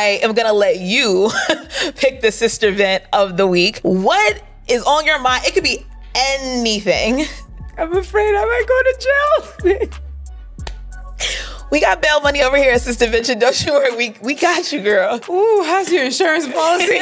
I am going to let you pick the sister vent of the week. What is on your mind? It could be anything. I'm afraid I might go to jail. We got bail money over here at Sistervention. Don't you worry. We got you, girl. Ooh, how's your insurance policy?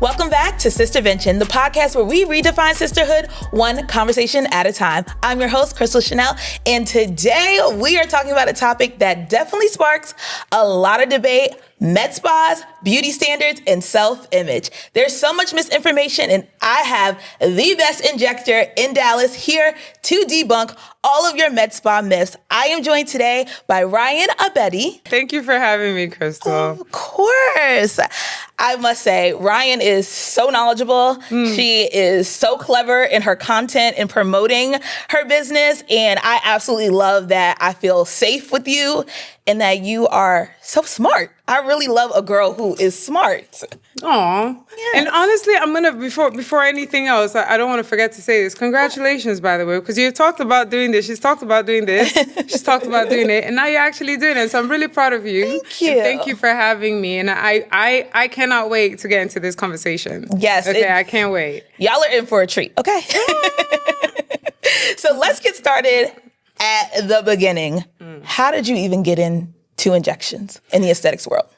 Welcome back to Sistervention, the podcast where we redefine sisterhood one conversation at a time. I'm your host, Crystal Chanel, and today we are talking about a topic that definitely sparks a lot of debate: med spas, beauty standards, and self-image. There's so much misinformation, and I have the best injector in Dallas here to debunk all of your med spa myths. I am joined today by Ryan Abety. Thank you for having me, Crystal. Of course. I must say, Ryan is so knowledgeable. She is so clever in her content and promoting her business. And I absolutely love that I feel safe with you and that you are so smart. I really love a girl who is smart. Aw. Yes. And honestly, I'm going to, before anything else, I don't want to forget to say this. Congratulations, by the way, because you talked about doing this. She's talked about doing this. She's talked about doing it. And now you're actually doing it. So I'm really proud of you. Thank you. And thank you for having me. And I cannot wait to get into this conversation. Yes. Okay, I can't wait. Y'all are in for a treat, okay? So let's get started at the beginning. How did you even get into injections in the aesthetics world?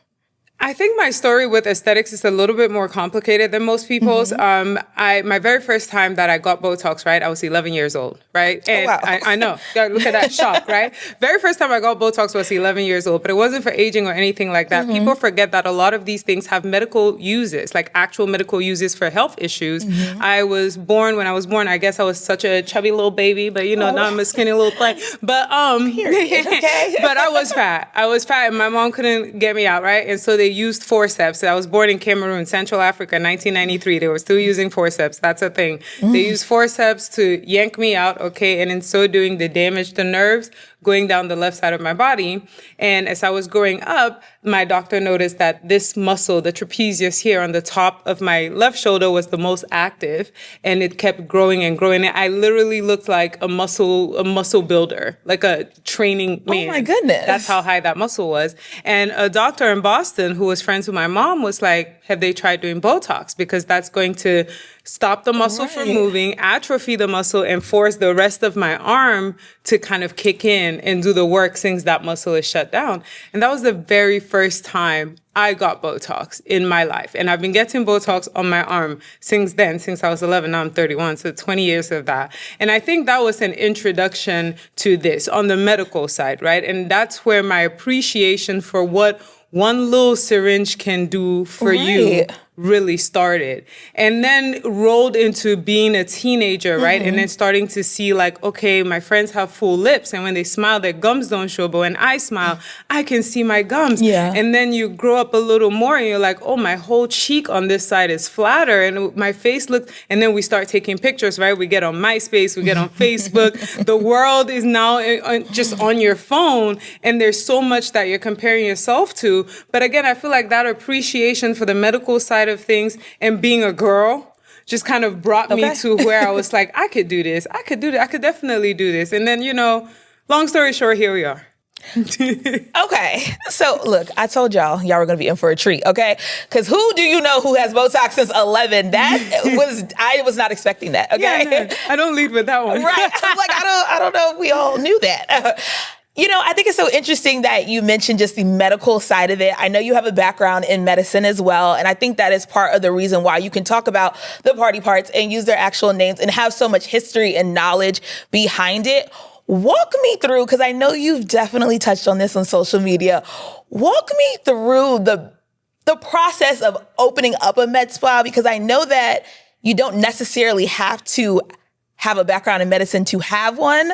I think my story with aesthetics is a little bit more complicated than most people's. My very first time that I got Botox, right, I was 11 years old, right? And wow. I know. Look at that shock, right? Very first time I got Botox was 11 years old, but it wasn't for aging or anything like that. People forget that a lot of these things have medical uses, like actual medical uses for health issues. When I was born, I guess I was such a chubby little baby, but now I'm a skinny little thing. But Okay. But I was fat, and my mom couldn't get me out, right? And so they used forceps. I was born in Cameroon, Central Africa, 1993. They were still using forceps. That's a thing. They used forceps to yank me out, okay? And in so doing, they damaged the nerves going down the left side of my body. And as I was growing up, my doctor noticed that this muscle, the trapezius here on the top of my left shoulder, was the most active, and it kept growing and growing. And I literally looked like a muscle builder, like a training man. Oh my goodness. That's how high that muscle was. And a doctor in Boston who was friends with my mom was like, have they tried doing Botox? Because that's going to stop the muscle from moving, atrophy the muscle, and force the rest of my arm to kind of kick in and do the work since that muscle is shut down. And that was the very first time I got Botox in my life. And I've been getting Botox on my arm since then, since I was 11. Now I'm 31, so 20 years of that. And I think that was an introduction to this on the medical side, right? And that's where my appreciation for what one little syringe can do for you really started. And then rolled into being a teenager, right? And then starting to see like, okay, my friends have full lips, and when they smile, their gums don't show, but when I smile, I can see my gums. Yeah. And then you grow up a little more and you're like, oh, my whole cheek on this side is flatter and my face looks, and then we start taking pictures, right? We get on MySpace, we get on Facebook. The world is now just on your phone, and there's so much that you're comparing yourself to. But again, I feel like that appreciation for the medical side of things and being a girl just kind of brought me to where I was like, I could do this. I could definitely do this. And then, long story short, here we are. Okay. So look, I told y'all were going to be in for a treat. Okay. Because who do you know who has Botox since 11? I was not expecting that. Okay. Yeah, no, I don't lead with that one. Right. I'm like, I don't know if we all knew that. I think it's so interesting that you mentioned just the medical side of it. I know you have a background in medicine as well. And I think that is part of the reason why you can talk about the party parts and use their actual names and have so much history and knowledge behind it. Walk me through, because I know you've definitely touched on this on social media. Walk me through the process of opening up a med spa, because I know that you don't necessarily have to have a background in medicine to have one.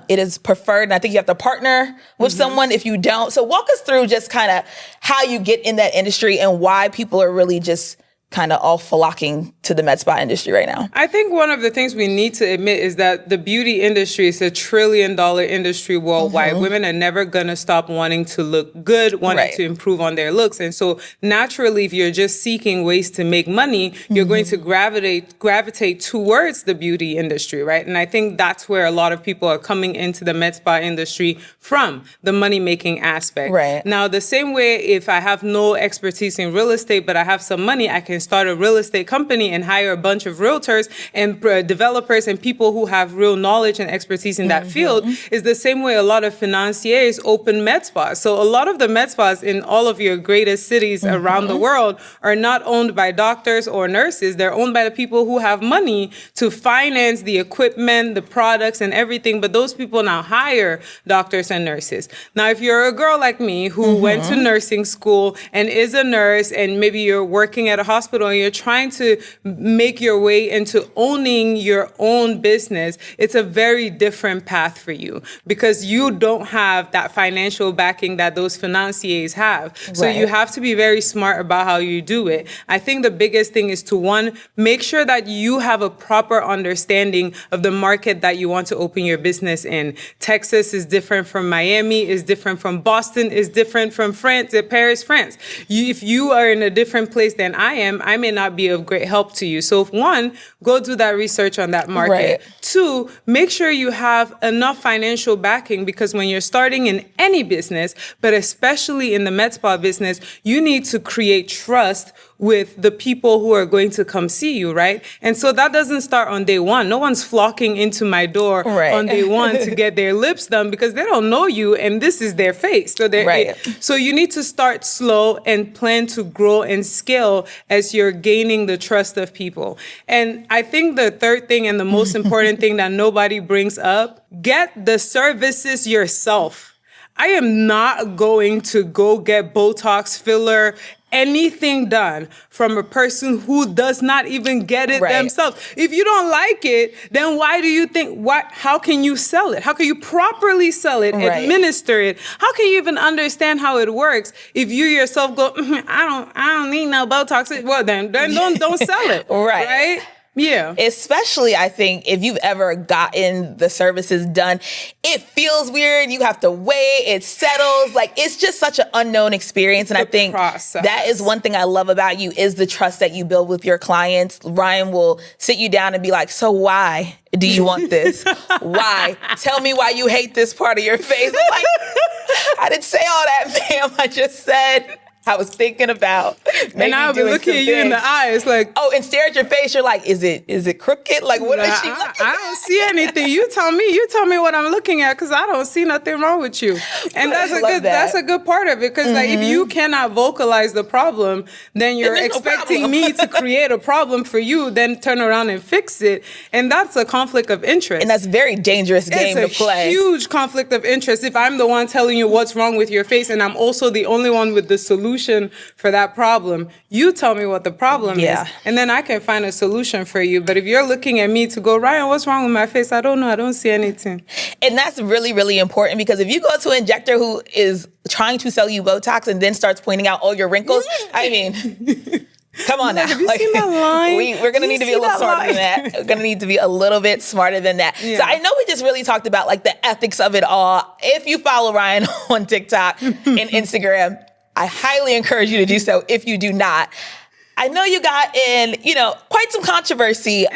It is preferred, and I think you have to partner with someone if you don't. So walk us through just kind of how you get in that industry and why people are really just kind of all flocking to the med spa industry right now? I think one of the things we need to admit is that the beauty industry is a $1 trillion industry worldwide. Women are never going to stop wanting to look good, wanting to improve on their looks. And so naturally, if you're just seeking ways to make money, you're going to gravitate towards the beauty industry, right? And I think that's where a lot of people are coming into the med spa industry from, the money-making aspect. Right. Now, the same way, if I have no expertise in real estate, but I have some money, I can start a real estate company and hire a bunch of realtors and developers and people who have real knowledge and expertise in that field. Is the same way a lot of financiers open med spas. So a lot of the med spas in all of your greatest cities around the world are not owned by doctors or nurses. They're owned by the people who have money to finance the equipment, the products, and everything. But those people now hire doctors and nurses. Now, if you're a girl like me who went to nursing school and is a nurse, and maybe you're working at a hospital and you're trying to make your way into owning your own business, it's a very different path for you because you don't have that financial backing that those financiers have. So you have to be very smart about how you do it. I think the biggest thing is to, one, make sure that you have a proper understanding of the market that you want to open your business in. Texas is different from Miami, is different from Boston, is different from France, Paris, France. If you are in a different place than I am, I may not be of great help to you. So one, go do that research on that market. Right. Two, make sure you have enough financial backing because when you're starting in any business, but especially in the med spa business, you need to create trust with the people who are going to come see you, right? And so that doesn't start on day one. No one's flocking into my door on day one to get their lips done because they don't know you and this is their face. So you need to start slow and plan to grow and scale as you're gaining the trust of people. And I think the third thing and the most important thing that nobody brings up, get the services yourself. I am not going to go get Botox, filler, anything done from a person who does not even get it themselves. If you don't like it, then why do you think, how can you sell it? How can you properly sell it, administer it? How can you even understand how it works if you yourself go, I don't need no Botox? Well, then don't sell it. Right? Yeah. Especially, I think, if you've ever gotten the services done, it feels weird. You have to wait. It settles. Like, it's just such an unknown experience. And I think that is one thing I love about you is the trust that you build with your clients. Ryan will sit you down and be like, so why do you want this? Why? Tell me why you hate this part of your face. I'm like, I didn't say all that, ma'am. I just said I was thinking about maybe and I'll be looking at you in the eyes like, and stare at your face. You're like, is it crooked? Like, what is she looking at? I don't see anything. You tell me what I'm looking at because I don't see nothing wrong with you. And that's a good part of it because like if you cannot vocalize the problem, then you're expecting me to create a problem for you, then turn around and fix it. And that's a conflict of interest. And that's a very dangerous game to play. It's a huge conflict of interest if I'm the one telling you what's wrong with your face and I'm also the only one with the solution for that problem. You tell me what the problem is, and then I can find a solution for you. But if you're looking at me to go, Ryan, what's wrong with my face? I don't know. I don't see anything. And that's really, really important because if you go to an injector who is trying to sell you Botox and then starts pointing out all your wrinkles, I mean... Come on now. Have you seen that line? We're going to need to be a little smarter than that. We're going to need to be a little bit smarter than that. Yeah. So I know we just really talked about like the ethics of it all. If you follow Ryan on TikTok and Instagram, I highly encourage you to do so if you do not. I know you got in, quite some controversy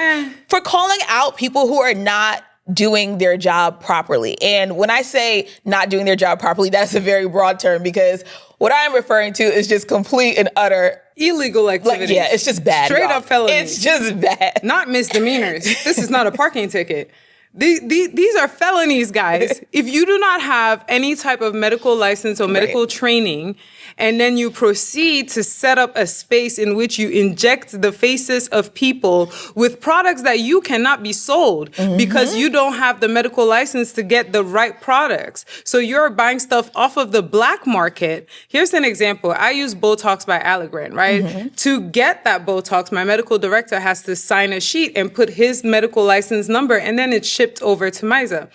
for calling out people who are not doing their job properly. And when I say not doing their job properly, that's a very broad term because what I'm referring to is just complete and utter illegal activity. Like, it's just bad. Straight up felony. It's just bad. Not misdemeanors. This is not a parking ticket. These are felonies, guys. If you do not have any type of medical license or medical training, and then you proceed to set up a space in which you inject the faces of people with products that you cannot be sold because you don't have the medical license to get the right products. So you're buying stuff off of the black market. Here's an example. I use Botox by Allergan, right? To get that Botox, my medical director has to sign a sheet and put his medical license number, and then it's shipped over to Mysa.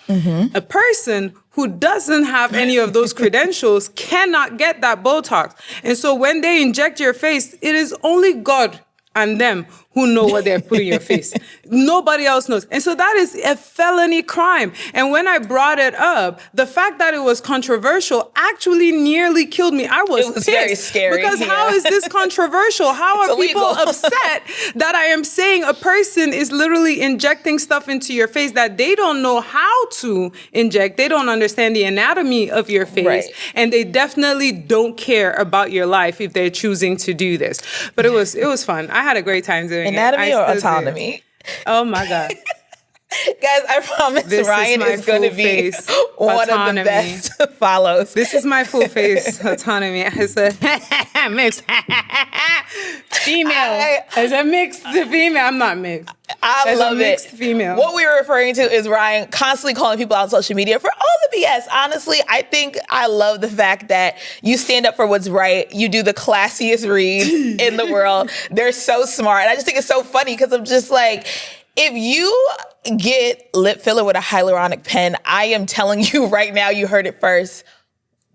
A person who doesn't have any of those credentials cannot get that Botox. And so when they inject your face, it is only God and them who know what they're putting in your face. Nobody else knows. And so that is a felony crime. And when I brought it up, the fact that it was controversial actually nearly killed me. I was It was pissed very scary. because how is this controversial? How are people upset that I am saying a person is literally injecting stuff into your face that they don't know how to inject? They don't understand the anatomy of your face. Right. And they definitely don't care about your life if they're choosing to do this. But it was fun. I had a great time doing Anatomy it. or autonomy? Oh my God. Guys, I promise This Ryan is going to be one of the best follows. This is my full face autonomy. I said, mixed. Female. As a mixed female. I'm not mixed. I As love a mixed it. female. What we were referring to is Ryan constantly calling people out on social media for all the BS. Honestly, I think I love the fact that you stand up for what's right. You do the classiest reads in the world. They're so smart. And I just think it's so funny because I'm just like, if you get lip filler with a hyaluronic pen, I am telling you right now, you heard it first,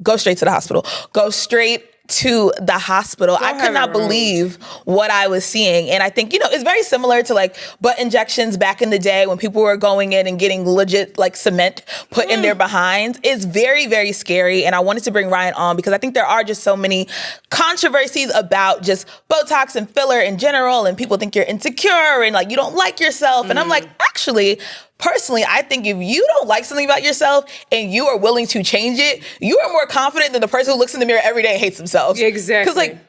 go straight to the hospital. Go straight to the hospital. I could not believe what I was seeing. And I think, it's very similar to like butt injections back in the day when people were going in and getting legit like cement put in their behinds. It's very, very scary. And I wanted to bring Ryan on because I think there are just so many controversies about just Botox and filler in general. And people think you're insecure and like you don't like yourself. And I'm like, actually, personally, I think if you don't like something about yourself and you are willing to change it, you are more confident than the person who looks in the mirror every day and hates themselves. Exactly. Because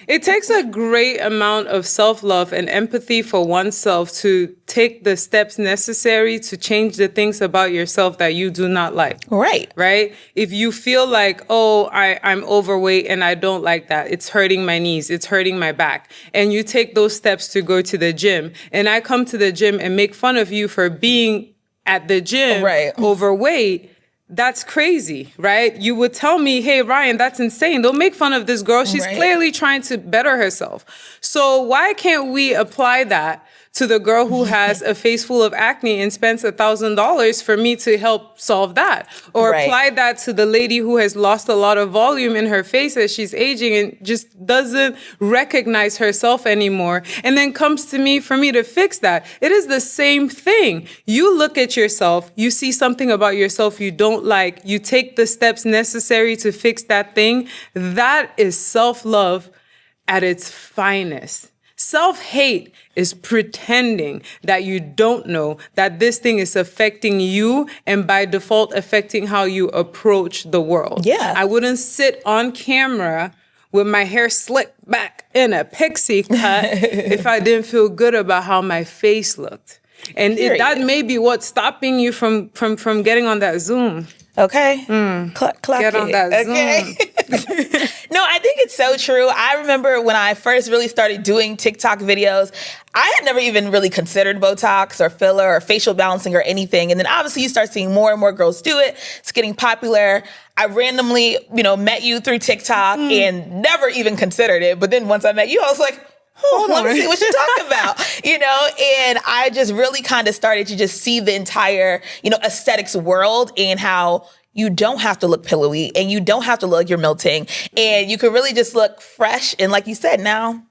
it takes a great amount of self-love and empathy for oneself to take the steps necessary to change the things about yourself that you do not like. Right. Right? If you feel like, I'm overweight and I don't like that, it's hurting my knees, it's hurting my back, and you take those steps to go to the gym, and I come to the gym and make fun of you for being at the gym overweight, that's crazy, right? You would tell me, hey, Ryan, that's insane. Don't make fun of this girl. She's clearly trying to better herself. So why can't we apply that to the girl who has a face full of acne and spends $1,000 for me to help solve that? Or apply that to the lady who has lost a lot of volume in her face as she's aging and just doesn't recognize herself anymore, and then comes to me for me to fix that. It is the same thing. You look at yourself, you see something about yourself you don't like, you take the steps necessary to fix that thing. That is self-love at its finest. Self-hate is pretending that you don't know that this thing is affecting you and by default affecting how you approach the world. Yeah. I wouldn't sit on camera with my hair slicked back in a pixie cut if I didn't feel good about how my face looked. And that may be what's stopping you from getting on that Zoom. Okay. Get on that Zoom. No, I think it's so true. I remember when I first really started doing TikTok videos, I had never even really considered Botox or filler or facial balancing or anything. And then obviously you start seeing more and more girls do it. It's getting popular. I randomly, met you through TikTok and never even considered it. But then once I met you, I was like, let me see what you're talking about, and I just really kind of started to just see the entire, aesthetics world and how you don't have to look pillowy and you don't have to look like you're melting and you can really just look fresh. And like you said, now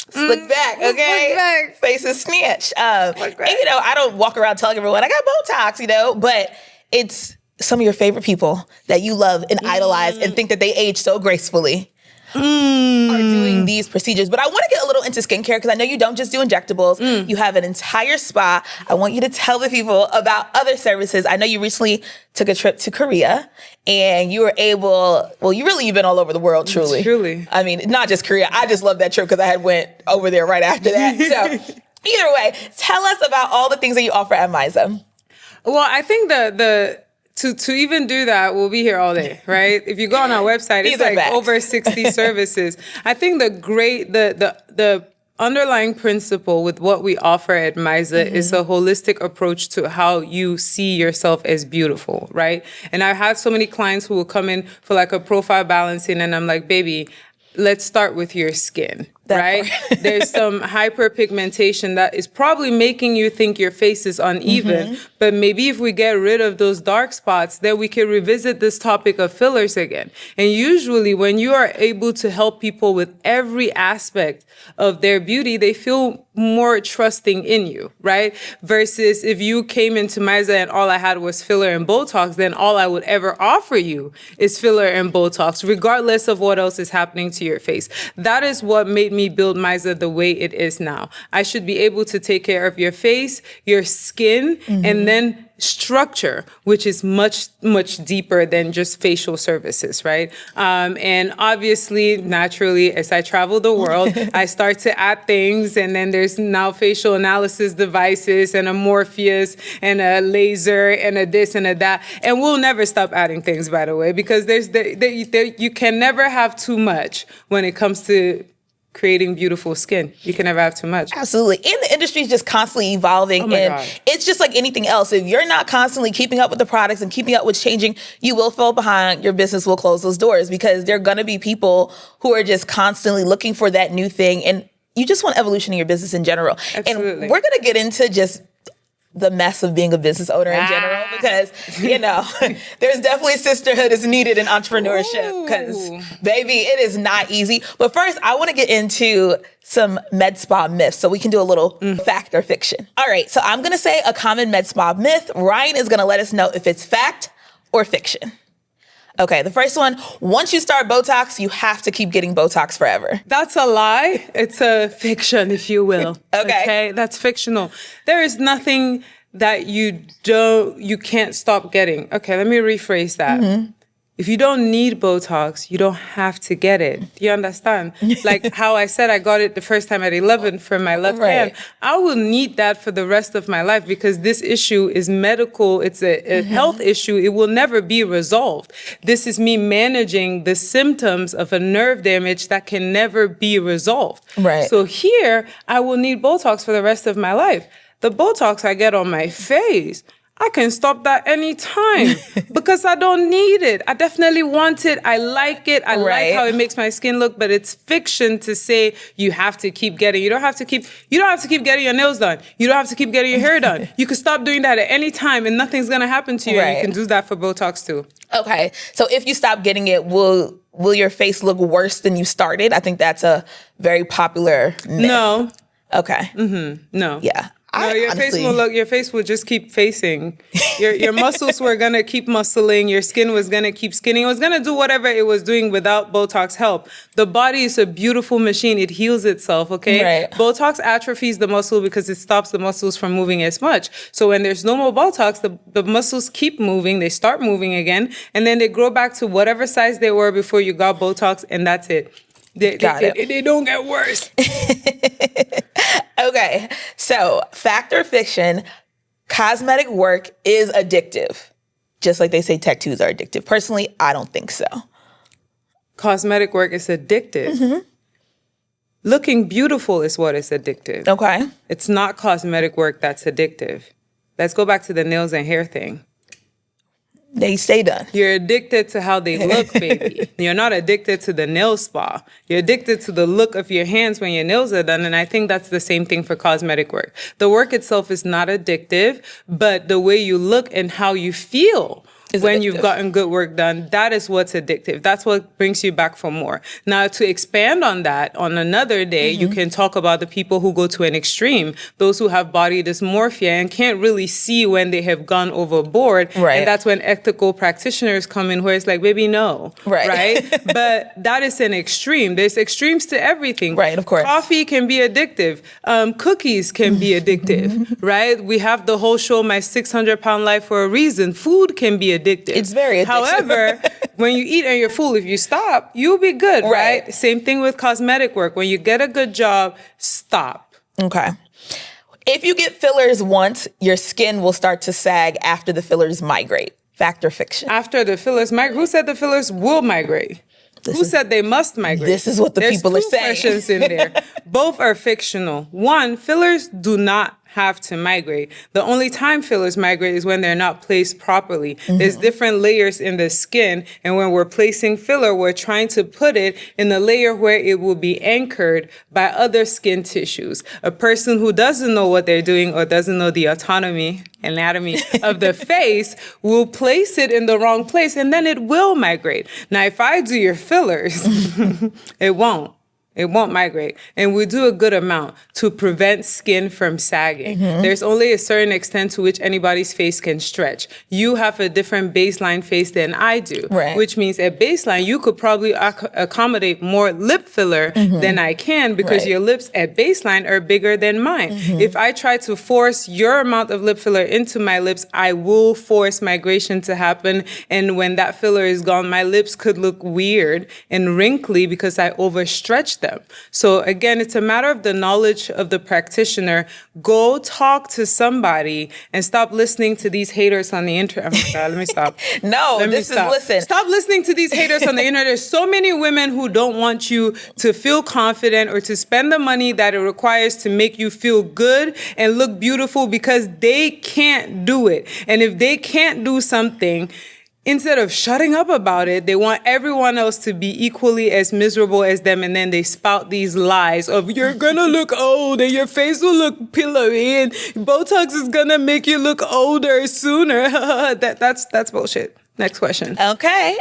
slick back, okay? Slick back. Face is snatched. And, I don't walk around telling everyone I got Botox, but it's some of your favorite people that you love and idolize and think that they age so gracefully. Are doing these procedures. But I want to get a little into skincare because I know you don't just do injectables. You have an entire spa. I want you to tell the people about other services. I know you recently took a trip to Korea and you were able, you've been all over the world, truly. Truly. I mean, not just Korea. I just love that trip because I had went over there right after that. So either way, tell us about all the things that you offer at Mysa. Well, I think to even do that, we'll be here all day, right? If you go on our website, it's like over 60 services. I think the underlying principle with what we offer at Mysa is a holistic approach to how you see yourself as beautiful, right? And I've had so many clients who will come in for like a profile balancing and I'm like, baby, let's start with your skin. right? There's some hyperpigmentation that is probably making you think your face is uneven. But maybe if we get rid of those dark spots, then we can revisit this topic of fillers again. And usually when you are able to help people with every aspect of their beauty, they feel more trusting in you, right? Versus if you came into Mysa and all I had was filler and Botox, then all I would ever offer you is filler and Botox, regardless of what else is happening to your face. That is what made me build Mysa the way it is now. I should be able to take care of your face, your skin, and then structure, which is much, much deeper than just facial services, right? And obviously, naturally, as I travel the world, I start to add things, and then there's now facial analysis devices and a Morpheus and a laser and a this and a that. And we'll never stop adding things, by the way, because you can never have too much when it comes to creating beautiful skin. You can never have too much. Absolutely. And the industry is just constantly evolving. God. It's just like anything else. If you're not constantly keeping up with the products and keeping up with changing, you will fall behind. Your business will close those doors because there are going to be people who are just constantly looking for that new thing. And you just want evolution in your business in general. Absolutely. And we're going to get into just the mess of being a business owner in general, because, there's definitely sisterhood is needed in entrepreneurship because, baby, it is not easy. But first, I want to get into some med spa myths so we can do a little fact or fiction. All right, so I'm going to say a common med spa myth. Ryan is going to let us know if it's fact or fiction. Okay, the first one, once you start Botox, you have to keep getting Botox forever. That's a lie. It's a fiction, if you will. Okay. That's fictional. There is nothing that you can't stop getting. Okay, let me rephrase that. If you don't need Botox, you don't have to get it. Do you understand? Like how I said I got it the first time at 11 for my left hand. I will need that for the rest of my life because this issue is medical. It's a health issue. It will never be resolved. This is me managing the symptoms of a nerve damage that can never be resolved. Right. So here, I will need Botox for the rest of my life. The Botox I get on my face, I can stop that anytime because I don't need it. I definitely want it. I like it. I like how it makes my skin look, but it's fiction to say you have to keep getting. You don't have to keep getting your nails done. You don't have to keep getting your hair done. You can stop doing that at any time and nothing's going to happen to you. And you can do that for Botox too. Okay. So if you stop getting it, will your face look worse than you started? I think that's a very popular myth. No. Okay. No. Yeah. No, your face will just keep facing. Your muscles were going to keep muscling. Your skin was going to keep skinning. It was going to do whatever it was doing without Botox help. The body is a beautiful machine. It heals itself, okay? Right. Botox atrophies the muscle because it stops the muscles from moving as much. So when there's no more Botox, the muscles keep moving. They start moving again. And then they grow back to whatever size they were before you got Botox. And that's it. They don't get worse. Okay, so fact or fiction, cosmetic work is addictive. Just like they say tattoos are addictive. Personally, I don't think so. Cosmetic work is addictive. Looking beautiful is what is addictive. Okay. It's not cosmetic work that's addictive. Let's go back to the nails and hair thing. They stay done. You're addicted to how they look, baby. You're not addicted to the nail spa. You're addicted to the look of your hands when your nails are done. And I think that's the same thing for cosmetic work. The work itself is not addictive, but the way you look and how you feel when you've gotten good work done, that is what's addictive. That's what brings you back for more. Now, to expand on that, on another day, you can talk about the people who go to an extreme, those who have body dysmorphia and can't really see when they have gone overboard. Right. And that's when ethical practitioners come in where it's like, baby, no. Right? But that is an extreme. There's extremes to everything. Right, of course. Coffee can be addictive. Cookies can be addictive, right? We have the whole show, My 600-Pound Life, for a reason. Food can be addictive. It's very addictive. However, when you eat and you're full, if you stop, you'll be good, right? Same thing with cosmetic work. When you get a good job, stop. Okay. If you get fillers once, your skin will start to sag after the fillers migrate. Fact or fiction? After the fillers migrate, who said the fillers will migrate? Who said they must migrate? This is what the people are saying. There's two questions in there. Both are fictional. One, fillers do not have to migrate. The only time fillers migrate is when they're not placed properly. There's different layers in the skin, and when we're placing filler, we're trying to put it in the layer where it will be anchored by other skin tissues. A person who doesn't know what they're doing or doesn't know the anatomy of the face will place it in the wrong place, and then it will migrate. Now, if I do your fillers, it won't. It won't migrate. And we do a good amount to prevent skin from sagging. There's only a certain extent to which anybody's face can stretch. You have a different baseline face than I do, which means at baseline, you could probably accommodate more lip filler than I can because your lips at baseline are bigger than mine. If I try to force your amount of lip filler into my lips, I will force migration to happen. And when that filler is gone, my lips could look weird and wrinkly because I overstretched them. So again, it's a matter of the knowledge of the practitioner. Go talk to somebody and stop listening to these haters on the internet. Oh my God, let me stop. Listen. Stop listening to these haters on the internet. There's so many women who don't want you to feel confident or to spend the money that it requires to make you feel good and look beautiful because they can't do it. And if they can't do something, instead of shutting up about it, they want everyone else to be equally as miserable as them, and then they spout these lies of you're gonna look old and your face will look pillowy and Botox is gonna make you look older sooner. That's bullshit. Next question. Okay.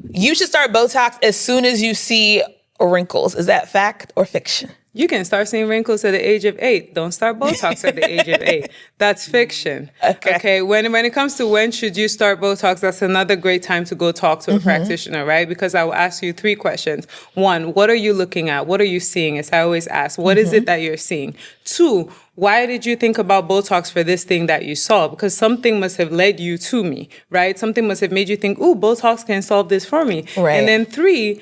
You should start Botox as soon as you see wrinkles. Is that fact or fiction? You can start seeing wrinkles at the age of 8. Don't start Botox at the age of 8. That's fiction. Okay. When it comes to when should you start Botox, that's another great time to go talk to a practitioner, right? Because I will ask you 3 questions. 1, what are you looking at? What are you seeing? As I always ask, what is it that you're seeing? 2, why did you think about Botox for this thing that you saw? Because something must have led you to me, right? Something must have made you think, ooh, Botox can solve this for me. Right. And then 3,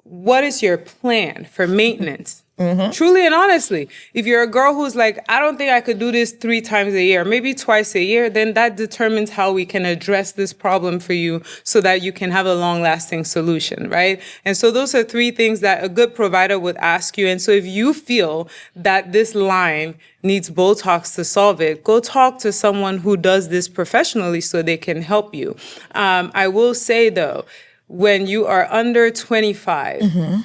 what is your plan for maintenance? Truly and honestly, if you're a girl who's like, I don't think I could do this 3 times a year, maybe twice a year, then that determines how we can address this problem for you so that you can have a long-lasting solution, right? And so those are 3 things that a good provider would ask you. And so if you feel that this line needs Botox to solve it, go talk to someone who does this professionally so they can help you. I will say, though, when you are under 25,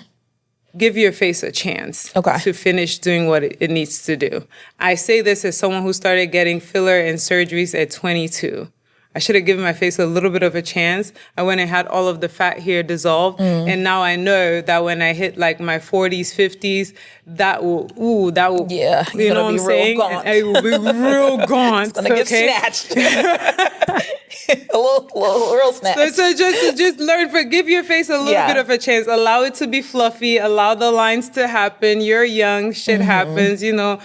give your face a chance to finish doing what it needs to do. I say this as someone who started getting filler and surgeries at 22. I should have given my face a little bit of a chance. I went and had all of the fat hair dissolved. And now I know that when I hit like my 40s, 50s, that will, yeah, you know what I'm saying? It will be real gaunt. It's gonna get snatched. a little real snatched. So just learn, give your face a little bit of a chance. Allow it to be fluffy. Allow the lines to happen. You're young. Shit happens. You know,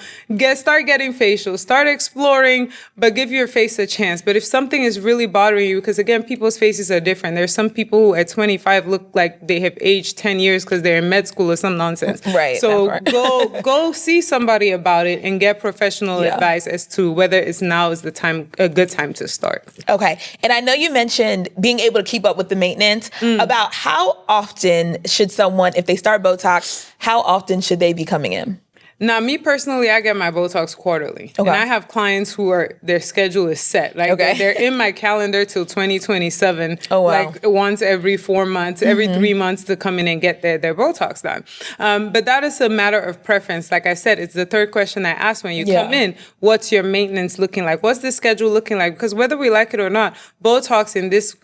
start getting facials. Start exploring, but give your face a chance. But if something is really bothering you, because again, people's faces are different. There's some people who at 25 look like they have aged 10 years because they're in med school or some nonsense. Right. So go see somebody about it and get professional advice as to whether now is a good time to start. Okay. And I know you mentioned being able to keep up with the maintenance. About how often should someone, if they start Botox, how often should they be coming in? Now, me personally, I get my Botox quarterly. And I have clients who their schedule is set. Like they're in my calendar till 2027. Oh, wow. Like once every 4 months, every 3 months to come in and get their Botox done. But that is a matter of preference. Like I said, it's the 3rd question I ask when you come in. What's your maintenance looking like? What's the schedule looking like? Because whether we like it or not, Botox in this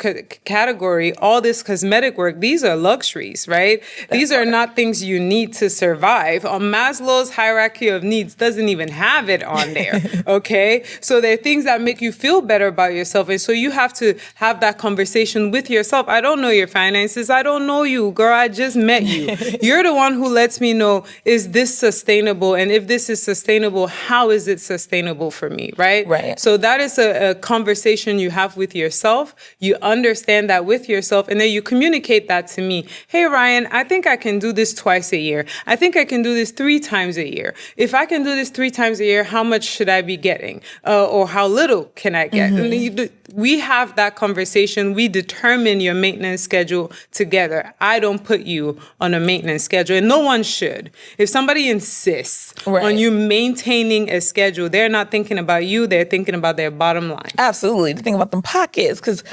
category, all this cosmetic work, these are luxuries, right? These are not things you need to survive. On Maslow's hierarchy of needs doesn't even have it on there, okay? So there are things that make you feel better about yourself. And so you have to have that conversation with yourself. I don't know your finances. I don't know you, girl. I just met you. You're the one who lets me know, is this sustainable? And if this is sustainable, how is it sustainable for me, right? Right. So that is a conversation you have with yourself. You understand that with yourself, and then you communicate that to me. Hey, Ryan, I think I can do this twice a year. I think I can do this 3 times a year. If I can do this 3 times a year, how much should I be getting? Or how little can I get? And we have that conversation. We determine your maintenance schedule together. I don't put you on a maintenance schedule, and no one should. If somebody insists on you maintaining a schedule, they're not thinking about you. They're thinking about their bottom line. Absolutely. To think about them pockets, because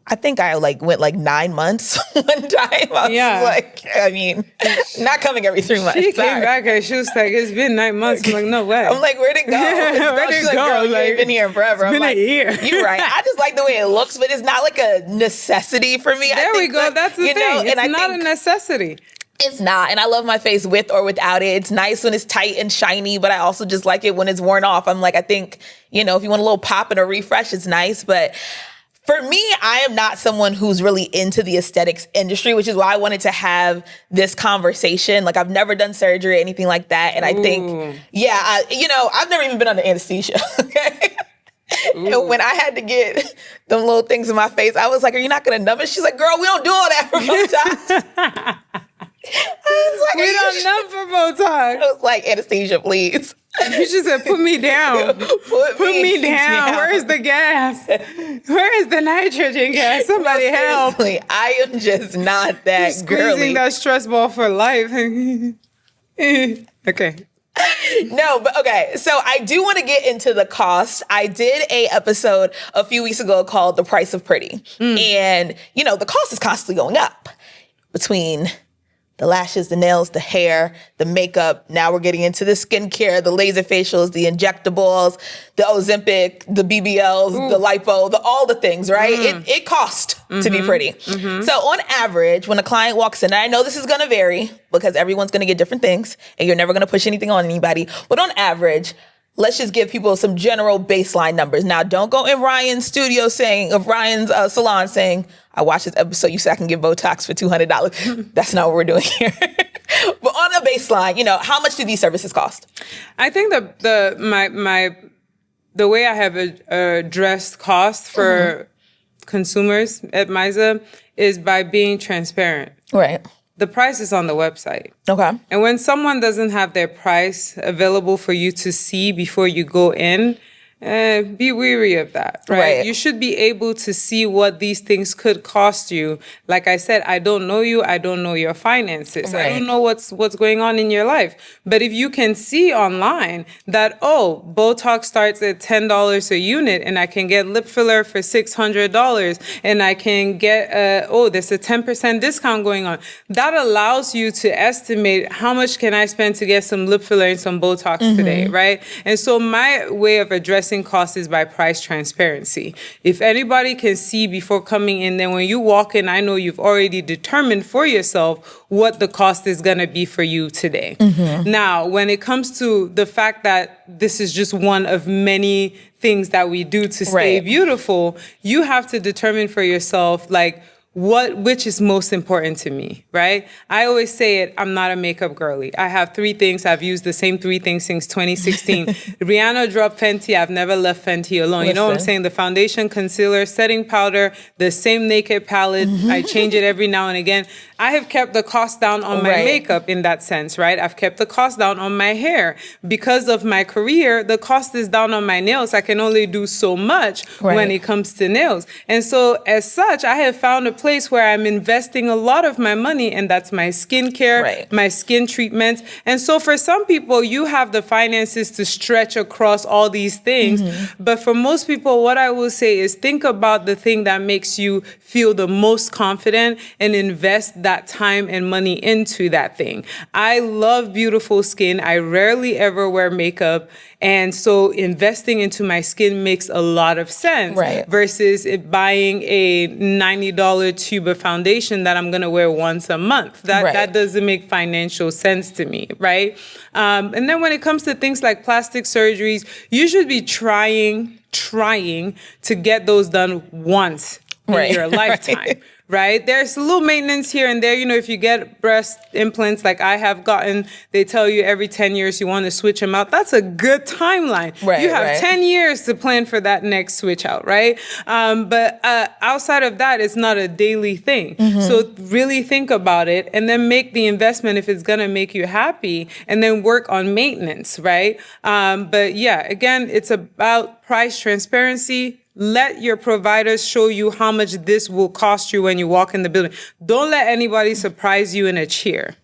I think I went 9 months one time. I was not coming every 3 months. She came back and she was like, it's been 9 months. I'm like, no way. I'm like, where'd it go? Where'd it go? Girl, you ain't been here forever. It's been a year. You're right. I just like the way it looks, but it's not like a necessity for me. There we go. That's the thing. It's not a necessity. It's not. And I love my face with or without it. It's nice when it's tight and shiny, but I also just like it when it's worn off. I'm like, I think, if you want a little pop and a refresh, it's nice. But for me, I am not someone who's really into the aesthetics industry, which is why I wanted to have this conversation. Like, I've never done surgery or anything like that. And I think, I've never even been under anesthesia. Okay. And when I had to get them little things in my face, I was like, are you not going to numb it? She's like, girl, we don't do all that for Botox. We don't numb for Botox. I was like, anesthesia, please. You just said, put me down. Put me down. Where's the gas? Where is the nitrogen gas? Somebody help. I am just not that girly. Squeezing that stress ball for life. Okay. No, but okay. So I do want to get into the cost. I did a episode a few weeks ago called The Price of Pretty. And, the cost is constantly going up between the lashes, the nails, the hair, the makeup. Now we're getting into the skincare, the laser facials, the injectables, the Ozempic, the BBLs, the lipo, all the things, right? It costs to be pretty. So on average, when a client walks in, and I know this is going to vary because everyone's going to get different things and you're never going to push anything on anybody. But on average, let's just give people some general baseline numbers. Now, don't go in Ryan's salon saying, I watched this episode, you said I can get Botox for $200. That's not what we're doing here. But on a baseline, how much do these services cost? I think the way I have addressed costs for consumers at Mysa is by being transparent. Right. The price is on the website. Okay. And when someone doesn't have their price available for you to see before you go in, be weary of that, right? You should be able to see what these things could cost you. Like I said, I don't know you. I don't know your finances. I don't know what's going on in your life. But if you can see online that, Botox starts at $10 a unit and I can get lip filler for $600 and I can get, there's a 10% discount going on. That allows you to estimate how much can I spend to get some lip filler and some Botox today, right? And so my way of addressing cost is by price transparency. If anybody can see before coming in, then when you walk in, I know you've already determined for yourself what the cost is going to be for you today. Now, when it comes to the fact that this is just one of many things that we do to stay beautiful, you have to determine for yourself, which is most important to me, right? I always say it, I'm not a makeup girly. I have 3 things. I've used the same 3 things since 2016. Rihanna dropped Fenty. I've never left Fenty alone. You know what I'm saying? The foundation, concealer, setting powder, the same naked palette. I change it every now and again. I have kept the cost down on my makeup in that sense, right? I've kept the cost down on my hair. Because of my career, the cost is down on my nails. I can only do so much when it comes to nails. And so as such, I have found a place where I'm investing a lot of my money, and that's my skincare, my skin treatments. And so for some people, you have the finances to stretch across all these things. But for most people, what I will say is think about the thing that makes you feel the most confident and invest that time and money into that thing. I love beautiful skin. I rarely ever wear makeup. And so investing into my skin makes a lot of sense versus buying a $90 tube of foundation that I'm going to wear once a month. That doesn't make financial sense to me, right? And then when it comes to things like plastic surgeries, you should be trying to get those done once in your lifetime. Right? There's a little maintenance here and there. If you get breast implants like I have gotten, they tell you every 10 years you want to switch them out. That's a good timeline. You have 10 years to plan for that next switch out, right? But outside of that, it's not a daily thing. So really think about it and then make the investment if it's going to make you happy and then work on maintenance, right? But yeah, again, it's about price transparency, Let your providers show you how much this will cost you when you walk in the building. Don't let anybody surprise you in a chair.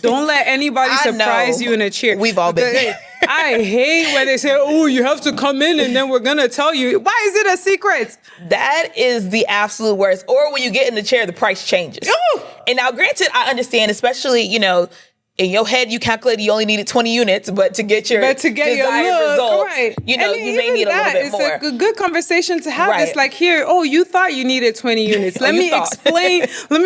Don't let anybody surprise you in a chair. We've all been there. I hate when they say, oh, you have to come in and then we're going to tell you. Why is it a secret? That is the absolute worst. Or when you get in the chair, the price changes. Ooh. And now, granted, I understand, especially, in your head, you calculated you only needed 20 units, but to get your desired results, right. you may need a little bit more. It's a good conversation to have. Right. It's like, here, you thought you needed 20 units. Let me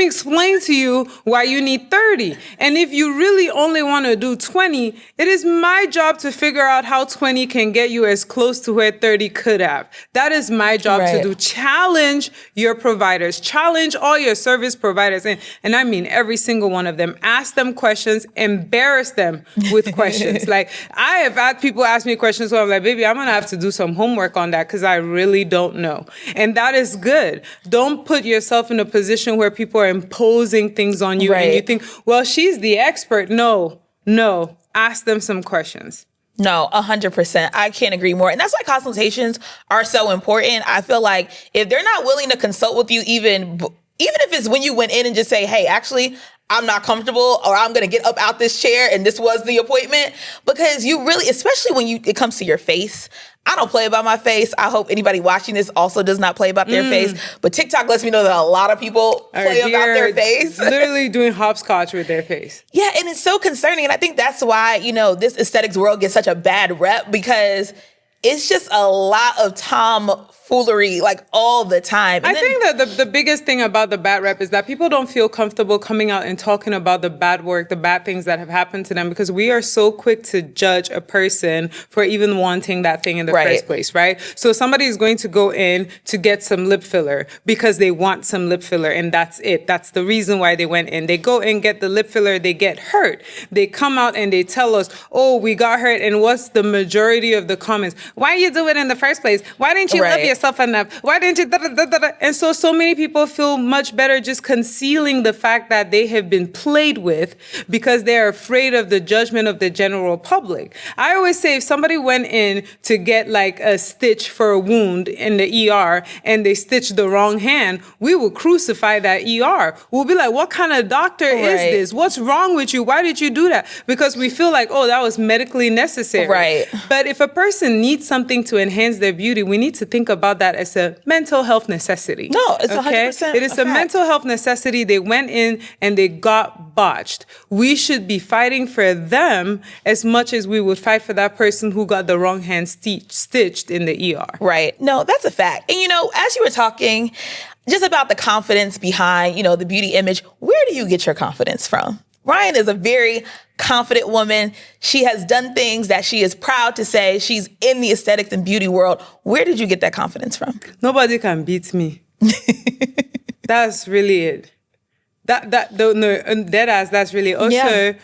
explain to you why you need 30. And if you really only want to do 20, it is my job to figure out how 20 can get you as close to where 30 could have. That is my job to do. Challenge your providers. Challenge all your service providers. And I mean every single one of them. Ask them questions. Embarrass them with questions. Like, I have had people ask me questions where I'm like, baby, I'm going to have to do some homework on that because I really don't know. And that is good. Don't put yourself in a position where people are imposing things on you and you think, well, she's the expert. No. Ask them some questions. No, 100%. I can't agree more. And that's why consultations are so important. I feel like if they're not willing to consult with you, even if it's when you went in and just say, hey, actually, I'm not comfortable, or I'm going to get up out this chair and this was the appointment, because you really, especially when it comes to your face, I don't play about my face. I hope anybody watching this also does not play about their face. But TikTok lets me know that a lot of people play about their face. Literally doing hopscotch with their face. Yeah, and it's so concerning. And I think that's why, this aesthetics world gets such a bad rep, because it's just a lot of tomfoolery, like, all the time. And I think that the biggest thing about the bad rep is that people don't feel comfortable coming out and talking about the bad work, the bad things that have happened to them, because we are so quick to judge a person for even wanting that thing in the first place, right? So somebody is going to go in to get some lip filler because they want some lip filler, and that's it. That's the reason why they went in. They go and get the lip filler, they get hurt. They come out and they tell us, oh, we got hurt. And what's the majority of the comments? Why you do it in the first place? Why didn't you love yourself enough? Why didn't you? And so many people feel much better just concealing the fact that they have been played with because they're afraid of the judgment of the general public. I always say, if somebody went in to get like a stitch for a wound in the ER and they stitched the wrong hand, we will crucify that ER. We'll be like, what kind of doctor is this? What's wrong with you? Why did you do that? Because we feel like, that was medically necessary. Right. But if a person needs something to enhance their beauty, we need to think about that as a mental health necessity. No, it's 100%. It is a mental health necessity. They went in and they got botched. We should be fighting for them as much as we would fight for that person who got the wrong hand stitched in the ER. Right. No, that's a fact. And, as you were talking just about the confidence behind, the beauty image, where do you get your confidence from? Ryan is a very confident woman. She has done things that she is proud to say. She's in the aesthetics and beauty world. Where did you get that confidence from? Nobody can beat me. That's really it. That's really also,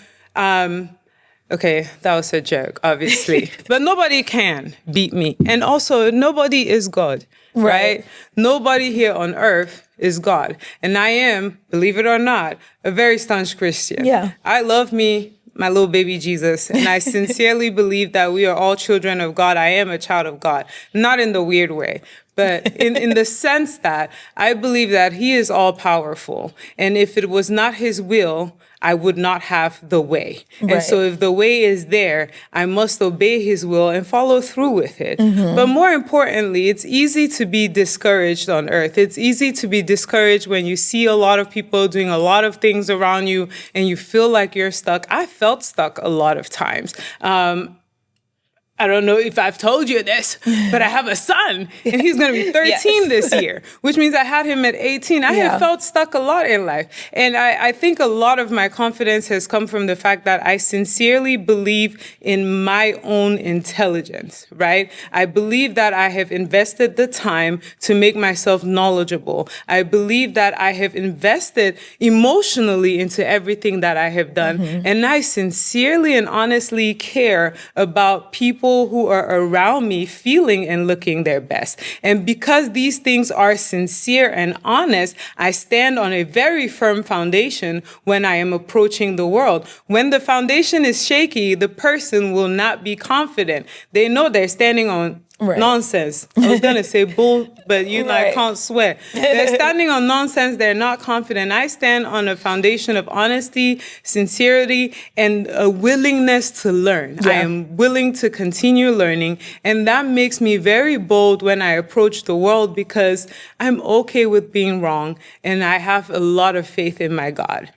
okay, that was a joke, obviously. But nobody can beat me. And also, nobody is God, right? Nobody here on earth is God. And I am, believe it or not, a very staunch Christian. Yeah. I love me, my little baby Jesus, and I sincerely believe that we are all children of God. I am a child of God, not in the weird way, but in the sense that I believe that he is all powerful. And if it was not his will, I would not have the way. Right. And so if the way is there, I must obey his will and follow through with it. Mm-hmm. But more importantly, it's easy to be discouraged on earth. It's easy to be discouraged when you see a lot of people doing a lot of things around you and you feel like you're stuck. I felt stuck a lot of times. I don't know if I've told you this, but I have a son and he's going to be 13 this year, which means I had him at 18. I have felt stuck a lot in life. And I think a lot of my confidence has come from the fact that I sincerely believe in my own intelligence, right? I believe that I have invested the time to make myself knowledgeable. I believe that I have invested emotionally into everything that I have done. Mm-hmm. And I sincerely and honestly care about people who are around me feeling and looking their best. And because these things are sincere and honest, I stand on a very firm foundation when I am approaching the world. When the foundation is shaky, the person will not be confident. They know they're standing on Nonsense. I was going to say bull, but I can't swear. They're standing on nonsense. They're not confident. I stand on a foundation of honesty, sincerity, and a willingness to learn. I am willing to continue learning. And that makes me very bold when I approach the world because I'm okay with being wrong. And I have a lot of faith in my God.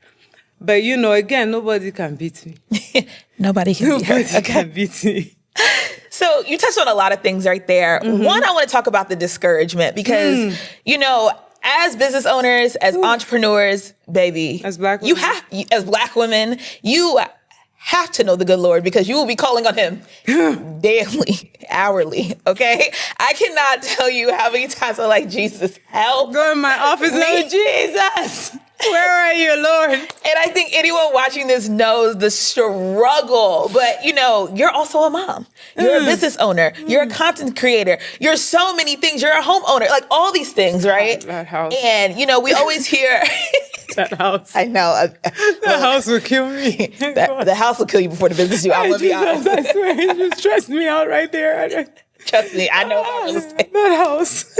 But, again, nobody can beat me. Nobody can beat me. So you touched on a lot of things right there. One, I want to talk about the discouragement because, as business owners, as entrepreneurs, baby, as Black women. as Black women, you have to know the good Lord because you will be calling on him daily, hourly, okay? I cannot tell you how many times I'm like, Jesus, help. Go in my office and Jesus. Where are you, Lord? And I think anyone watching this knows the struggle. But, you're also a mom. You're a business owner. You're a content creator. You're so many things. You're a homeowner. Like all these things, right? That house. And, we always hear... That house. I know. The house will kill me. The house will kill you before the business do. I'm going to be honest. I swear, it just stressed me out right there. Trust me, I know about real estate. That house.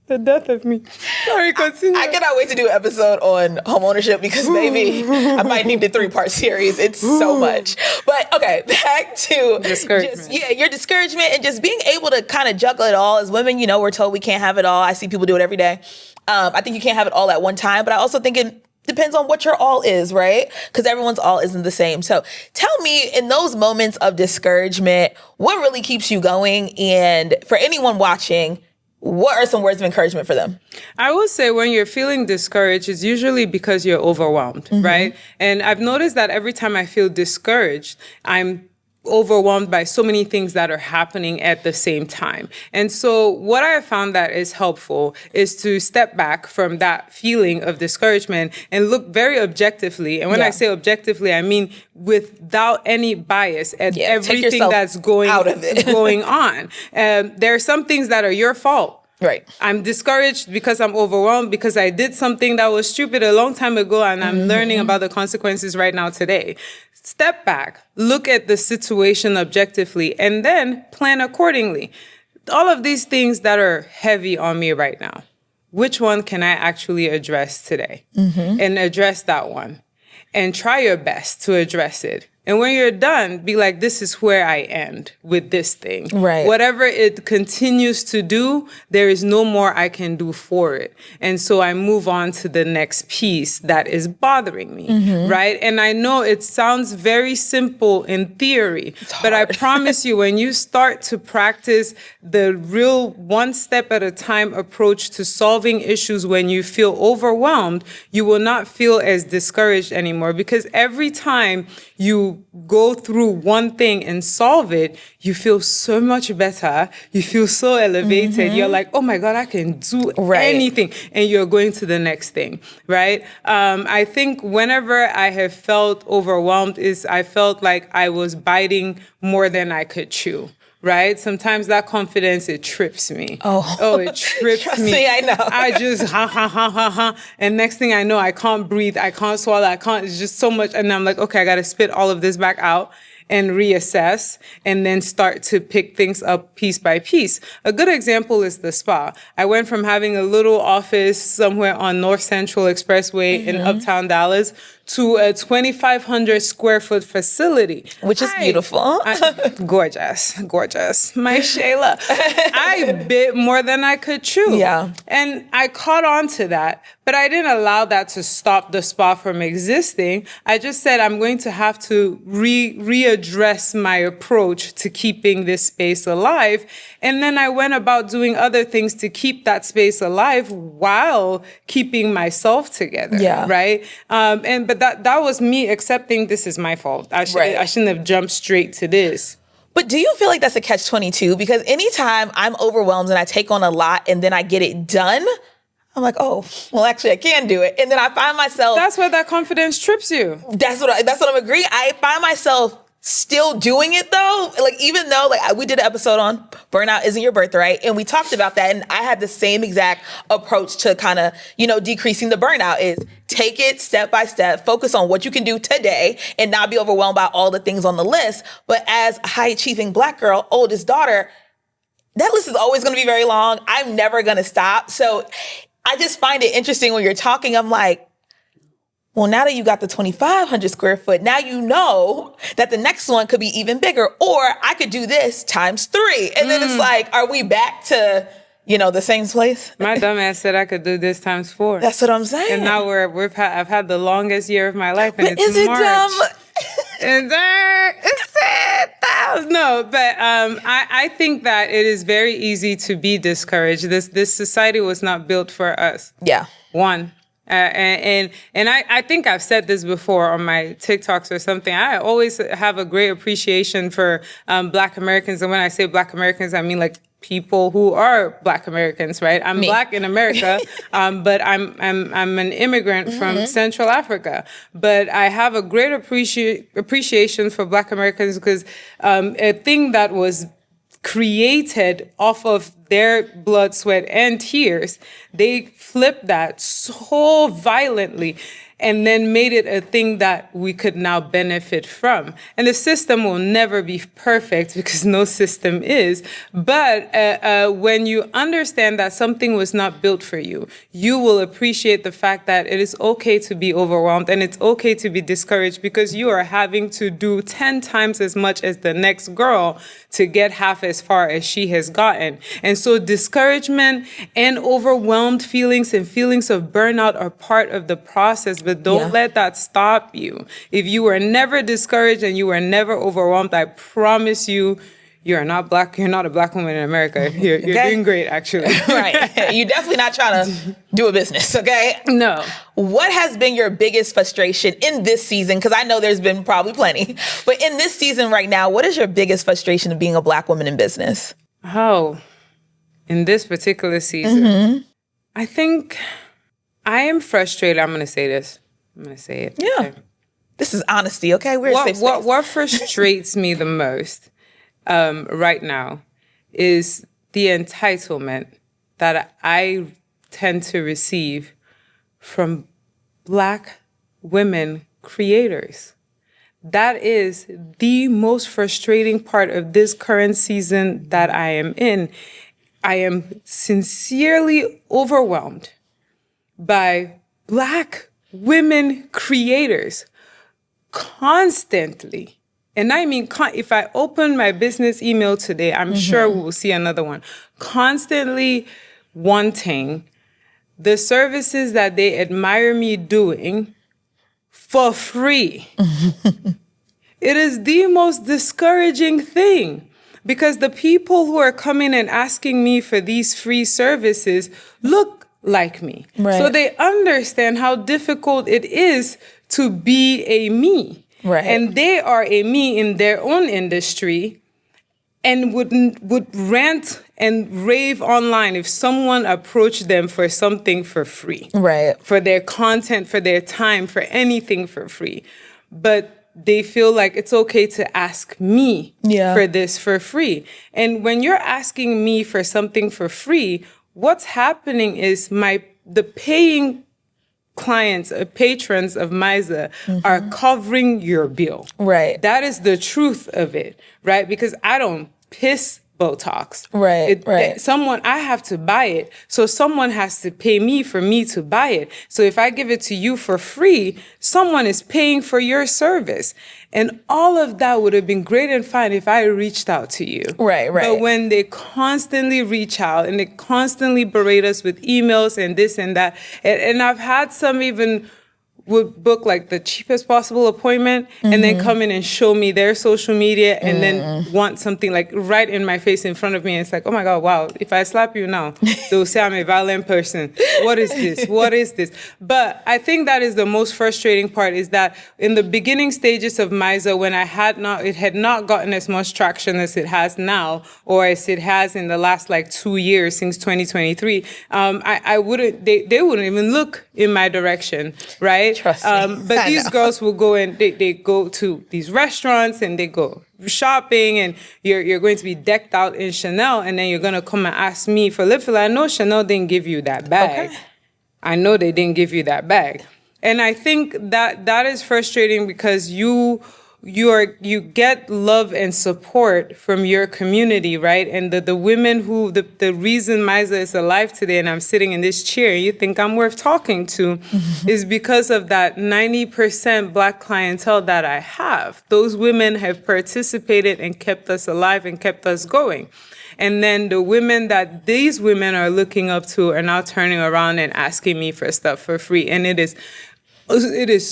The death of me. Sorry, continue. I cannot wait to do an episode on home ownership because, baby, I might need the 3-part series. It's so much. But, okay, back to discouragement. Your discouragement and just being able to kind of juggle it all. As women, we're told we can't have it all. I see people do it every day. I think you can't have it all at one time, but I also think it depends on what your all is, right? Because everyone's all isn't the same. So tell me, in those moments of discouragement, what really keeps you going? And for anyone watching, what are some words of encouragement for them? I will say when you're feeling discouraged, it's usually because you're overwhelmed, right? And I've noticed that every time I feel discouraged, I'm overwhelmed by so many things that are happening at the same time. And so what I have found that is helpful is to step back from that feeling of discouragement and look very objectively. And when I say objectively, I mean without any bias at everything that's going on. There are some things that are your fault. Right. I'm discouraged because I'm overwhelmed because I did something that was stupid a long time ago and I'm learning about the consequences right now today. Step back, look at the situation objectively, and then plan accordingly. All of these things that are heavy on me right now, which one can I actually address today? And address that one. And try your best to address it. And when you're done, be like, this is where I end with this thing. Right. Whatever it continues to do, there is no more I can do for it. And so I move on to the next piece that is bothering me, right? And I know it sounds very simple in theory, but I promise you, when you start to practice the real one step at a time approach to solving issues when you feel overwhelmed, you will not feel as discouraged anymore because every time you go through one thing and solve it, you feel so much better. You feel so elevated. You're like, oh my God, I can do anything. And you're going to the next thing, right? I think whenever I have felt overwhelmed I felt like I was biting more than I could chew. Right? Sometimes that confidence, it trips me. Oh, it trips Trust me. me, I know. I just ha. And next thing I know, I can't breathe. I can't swallow. It's just so much. And I'm like, okay, I got to spit all of this back out and reassess and then start to pick things up piece by piece. A good example is the spa. I went from having a little office somewhere on North Central Expressway in Uptown Dallas to a 2,500 square foot facility. Which is beautiful. Gorgeous. My Shayla. I bit more than I could chew. Yeah. And I caught on to that, but I didn't allow that to stop the spa from existing. I just said, I'm going to have to readdress my approach to keeping this space alive. And then I went about doing other things to keep that space alive while keeping myself together. Yeah. Right. But that was me accepting this is my fault. I shouldn't have jumped straight to this. But do you feel like that's a catch-22? Because anytime I'm overwhelmed and I take on a lot and then I get it done, I'm like, oh, well, actually, I can do it. And then I find myself... That's where that confidence trips you. That's what I'm agreeing. I find myself still doing it, though. Like, even though, like, we did an episode on burnout isn't your birthright, and we talked about that, and I had the same exact approach to kind of, decreasing the burnout is take it step by step, focus on what you can do today, and not be overwhelmed by all the things on the list. But as a high-achieving Black girl, oldest daughter, that list is always going to be very long. I'm never going to stop. So I just find it interesting when you're talking. I'm like, well, now that you got the 2,500 square foot, now you know that the next one could be even bigger, or I could do this times 3. And then it's like, are we back to, the same place? My dumb ass said I could do this times 4. That's what I'm saying. And now I've had the longest year of my life, and But it's is it March. dumb? And it's sad. No, but I think that it is very easy to be discouraged. This society was not built for us. Yeah. One. And I think I've said this before on my TikToks or something. I always have a great appreciation for Black Americans. And when I say Black Americans, I mean like people who are Black Americans, right? I'm Black in America, but I'm an immigrant from Central Africa. But I have a great appreciation for Black Americans because a thing that was created off of their blood, sweat, and tears, they flipped that so violently and then made it a thing that we could now benefit from. And the system will never be perfect because no system is. But when you understand that something was not built for you, you will appreciate the fact that it is okay to be overwhelmed and it's okay to be discouraged because you are having to do 10 times as much as the next girl to get half as far as she has gotten. And so discouragement and overwhelmed feelings and feelings of burnout are part of the process, but don't let that stop you. If you were never discouraged and you were never overwhelmed, I promise you, you're not Black. You're not a Black woman in America. You're doing great, actually. Right. You're definitely not trying to do a business, okay? No. What has been your biggest frustration in this season? Because I know there's been probably plenty. But in this season right now, what is your biggest frustration of being a Black woman in business? Oh, in this particular season, I think I am frustrated. I'm going to say this. I'm going to say it. Yeah. Okay. This is honesty, okay? We're a safe space. What frustrates me the most right now is the entitlement that I tend to receive from Black women creators. That is the most frustrating part of this current season that I am in. I am sincerely overwhelmed by Black women creators constantly. And I mean, if I open my business email today, I'm sure we will see another one. Constantly wanting the services that they admire me doing for free. It is the most discouraging thing because the people who are coming and asking me for these free services look like me. Right. So they understand how difficult it is to be a me. Right. And they are a me in their own industry and would rant and rave online if someone approached them for something for free. Right. For their content, for their time, for anything for free. But they feel like it's okay to ask me for this for free. And when you're asking me for something for free, what's happening is the paying clients or patrons of Mysa are covering your bill. Right. That is the truth of it, right? Because I don't piss Botox. Right. I have to buy it. So someone has to pay me for me to buy it. So if I give it to you for free, someone is paying for your service. And all of that would have been great and fine if I reached out to you. Right. But when they constantly reach out and they constantly berate us with emails and this and that, and I've had some even would book like the cheapest possible appointment and then come in and show me their social media and then want something like right in my face in front of me. And it's like, oh my God, wow, if I slap you now, they'll say I'm a violent person. What is this? What is this? But I think that is the most frustrating part is that in the beginning stages of Mysa, when it had not gotten as much traction as it has now, or as it has in the last like 2 years since 2023, they wouldn't even look in my direction, right? Trust me. But these girls will go and they go to these restaurants and they go shopping and you're going to be decked out in Chanel and then you're going to come and ask me for lip filler. I know Chanel didn't give you that bag. Okay. I know they didn't give you that bag. And I think that is frustrating because you you get love and support from your community, right? And the women who, the reason Mysa is alive today and I'm sitting in this chair, you think I'm worth talking to, is because of that 90% Black clientele that I have. Those women have participated and kept us alive and kept us going. And then the women that these women are looking up to are now turning around and asking me for stuff for free. And it is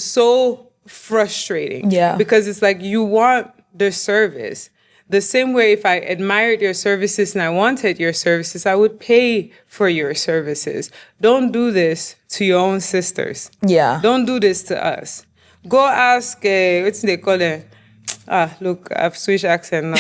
so frustrating. Yeah. Because it's like you want the service. The same way if I admired your services and I wanted your services, I would pay for your services. Don't do this to your own sisters. Yeah. Don't do this to us. Go ask, what's they call it? Look, I've switched accent now.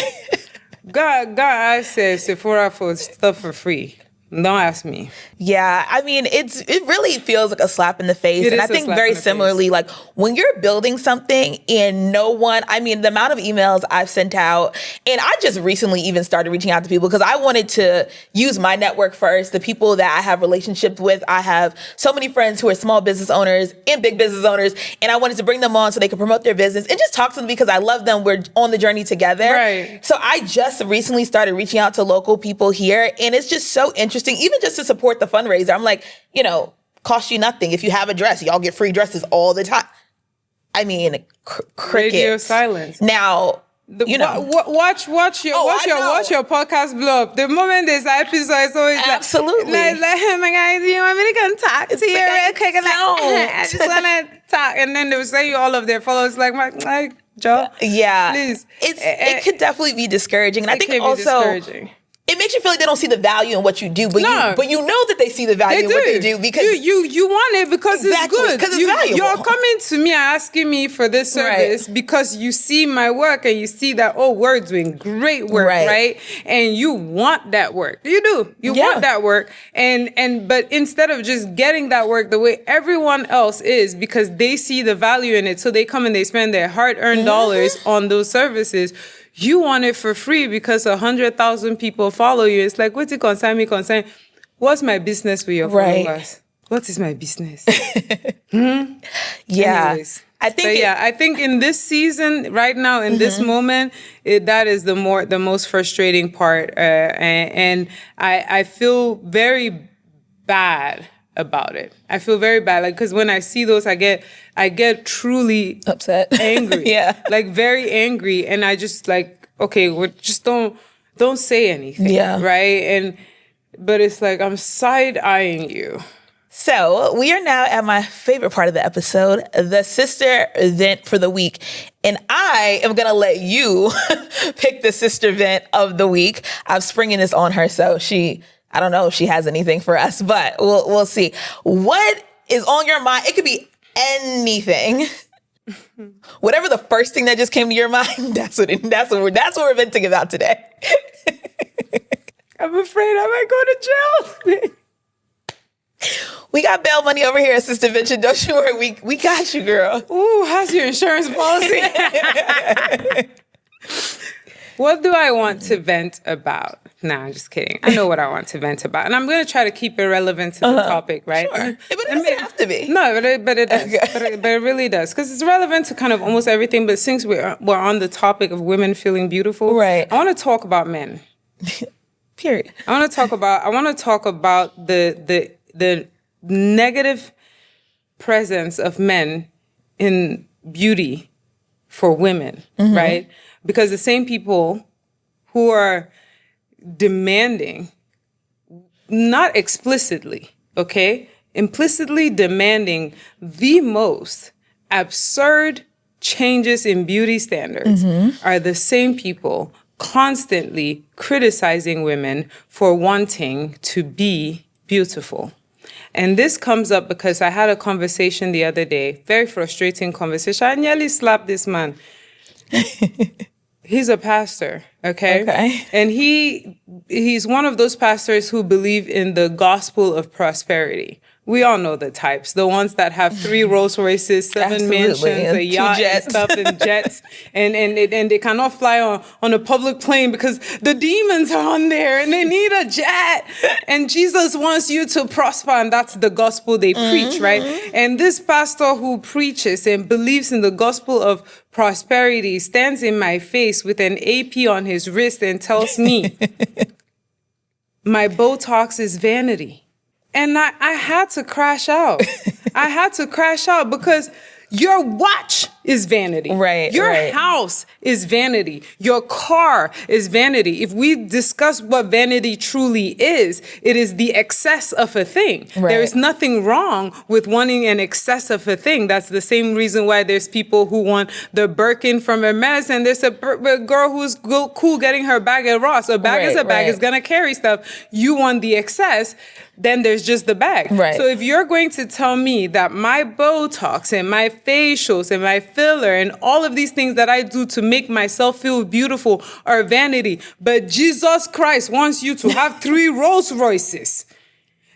God ask Sephora for stuff for free. Don't ask me. Yeah, I mean, it really feels like a slap in the face. And I think very similarly, like when you're building something and no one, I mean, the amount of emails I've sent out, and I just recently even started reaching out to people because I wanted to use my network first, the people that I have relationships with. I have so many friends who are small business owners and big business owners, and I wanted to bring them on so they could promote their business and just talk to them because I love them. We're on the journey together. Right. So I just recently started reaching out to local people here, and it's just so interesting. Even just to support the fundraiser, I'm like, cost you nothing. If you have a dress, y'all get free dresses all the time. I mean, crickets. Radio silence. Now, watch your podcast blow up. The moment there's an episode, it's always absolutely. Like, oh my God, do you want me to come talk to you real quick? I just want to talk. And then they'll say all of their followers like Joe. Yeah. Please. It could definitely be discouraging. And I think also it makes you feel like they don't see the value in what you do, but you know that they see the value in what they do because you want it because it's good. Because it's valuable. You're coming to me asking me for this service because you see my work and you see that we're doing great work, right? And you want that work. You do. You want that work, but instead of just getting that work the way everyone else is, because they see the value in it, so they come and they spend their hard-earned dollars on those services. You want it for free because 100,000 people follow you. It's like, what's it concern me? What's my business with your followers? What is my business? Yeah. Anyways. I think in this season, right now, in this moment, that is the most frustrating part. And I feel very bad about it. I feel very bad, like, because when I see those, I get truly upset, angry, like very angry, and I just like, okay, just don't say anything, right? But it's like I'm side eyeing you. So we are now at my favorite part of the episode, the sister vent for the week. And I am going to let you pick the sister vent of the week. I'm springing this on her, so I don't know if she has anything for us, but we'll see. What is on your mind? It could be anything. Whatever the first thing that just came to your mind, that's what we're venting about today. I'm afraid I might go to jail. We got bail money over here at Sistervention. Don't you worry. We got you, girl. Ooh, how's your insurance policy? What do I want to vent about? Nah, I'm just kidding. I know what I want to vent about. And I'm going to try to keep it relevant to the topic, right? Sure. But it doesn't have to be. No, but it does. Okay. But it really does. Because it's relevant to kind of almost everything. But since we're on the topic of women feeling beautiful, right? I want to talk about men. Period. I want to talk about the negative presence of men in beauty for women, right? Because the same people who are demanding, not explicitly, okay, implicitly demanding the most absurd changes in beauty standards are the same people constantly criticizing women for wanting to be beautiful. And this comes up because I had a conversation the other day, very frustrating conversation. I nearly slapped this man. He's a pastor, okay? And he's one of those pastors who believe in the gospel of prosperity, We all know the types, the ones that have 3 Rolls Royces, 7 mansions, and a yacht, and stuff, and jets, and they cannot fly on a public plane because the demons are on there and they need a jet. And Jesus wants you to prosper, and that's the gospel they preach, right? And this pastor who preaches and believes in the gospel of prosperity stands in my face with an AP on his wrist and tells me, my Botox is vanity. And I had to crash out. I had to crash out because your watch is vanity. Right. Your house is vanity. Your car is vanity. If we discuss what vanity truly is, it is the excess of a thing. Right. There is nothing wrong with wanting an excess of a thing. That's the same reason why there's people who want the Birkin from Hermes, and there's a girl who's cool getting her bag at Ross. A bag is a bag. It's going to carry stuff. You want the excess, then there's just the bag. Right. So if you're going to tell me that my Botox and my facials and my filler and all of these things that I do to make myself feel beautiful are vanity, but Jesus Christ wants you to have 3 Rolls Royces.